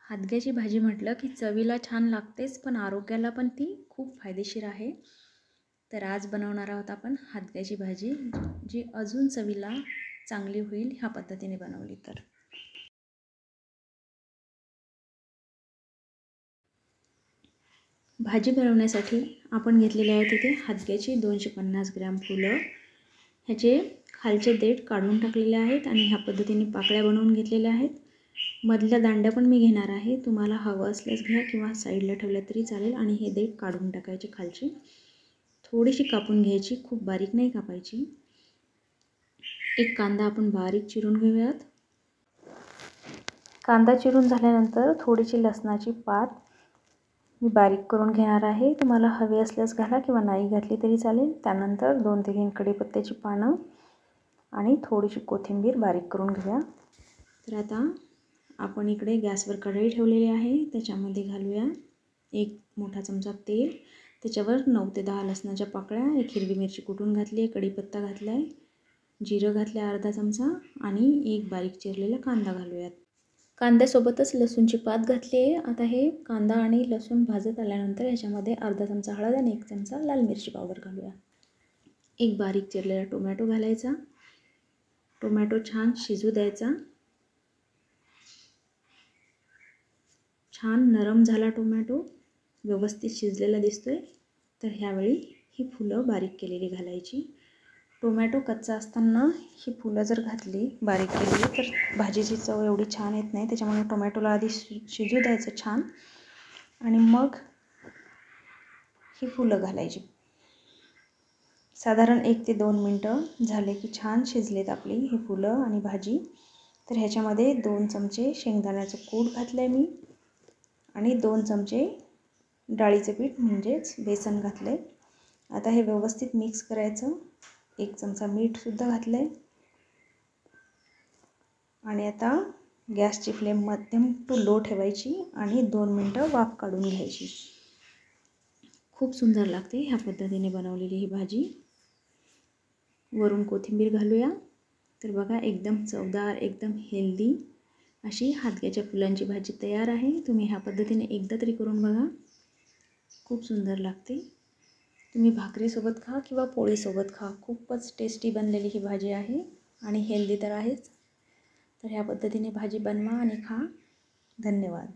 हादग्याची भाजी म्हटलं की चवीला छान लागतेच, पण आरोग्याला पण ती खूप फायदेशीर आहे. तर आज बनवणार आहोत आपण हादग्याची भाजी, जी अजून चवीला चांगली होईल ह्या पद्धतीने बनवली तर. भाजी बनवण्यासाठी आपण घेतलेले आहेत इथे हादग्याची 250 ग्रॅम फुलं. ह्याचे खालचे देठ काढून टाकलेले आहेत आणि ह्या पद्धतीने पाकळ्या बनवून घेतलेल्या आहेत. मधल्या दांड्या पण मी घेणार आहे, तुम्हाला हवं असल्यास घ्या किंवा साईडला ठेवल्या तरी चालेल. आणि हे देठ काढून टाकायचे खालची, थोडीशी कापून घ्यायची, खूप बारीक नाही कापायची. एक कांदा आपण बारीक चिरून घेऊयात. कांदा चिरून झाल्यानंतर थोडीशी लसणाची पात मी बारीक करून घेणार आहे, तुम्हाला हवे असल्यास घाला किंवा नाही घातली तरी चालेल. त्यानंतर 2 ते 3 कढीपत्त्याची पानं आणि थोडीशी कोथिंबीर बारीक करून घेऊया. तर आता आपण इकडे गॅसवर कढई ठेवलेली आहे, त्याच्यामध्ये घालूया 1 मोठा चमचा तेल. त्याच्यावर 9 ते 10 लसणाच्या पाकळ्या, 1 हिरवी मिरची कुटून घातली आहे, कढीपत्ता घातला आहे, जिरं घातलं आहे अर्धा चमचा आणि 1 बारीक चिरलेला कांदा घालूयात. कांद्यासोबतच लसूणची पात घातली आहे. आता हे कांदा आणि लसूण भाजत आल्यानंतर ह्याच्यामध्ये अर्धा चमचा हळद आणि 1 चमचा लाल मिरची पावडर घालूया. 1 बारीक चिरलेला टोमॅटो घालायचा. टोमॅटो छान शिजू द्यायचा. छान नरम झाला टोमॅटो, व्यवस्थित शिजलेला दिसतोय. तर ह्यावेळी ही फुलं बारीक केलेली घालायची. टोमॅटो कच्चा असताना ही फुलं जर घातली बारीक केलेली तर भाजीची चव एवढी छान येत नाही. त्याच्यामुळे टोमॅटोला आधी शिजू द्यायचं छान आणि मग ही फुलं घालायची. साधारण 1 ते 2 मिनटं झाले की छान शिजलेत आपली ही फुलं आणि भाजी. तर ह्याच्यामध्ये 2 चमचे शेंगदाण्याचं कूट घातलं आहे मी आणि 2 चमचे डाळीचं पीठ म्हणजेच बेसन घातलं आहे. आता हे व्यवस्थित मिक्स करायचं. 1 चमचा मीठसुद्धा घातलं आहे आणि आता गॅसची फ्लेम मध्यम टू लो ठेवायची आणि 2 मिनटं वाफ काढून घ्यायची. खूप सुंदर लागते ह्या पद्धतीने बनवलेली ही भाजी. वरून कोथिंबीर घालूया. तर बघा एकदम चवदार, एकदम हेल्दी अशी हादग्याच्या फुलांची भाजी तयार आहे. तुम्ही ह्या पद्धतीने एकदा तरी करून बघा, खूप सुंदर लागते. तुम्ही भाकरीसोबत खा किंवा पोळीसोबत खा, खूपच टेस्टी बनलेली ही भाजी आहे आणि हेल्दी तर आहेच. तर ह्या पद्धतीने भाजी बनवा आणि खा. धन्यवाद.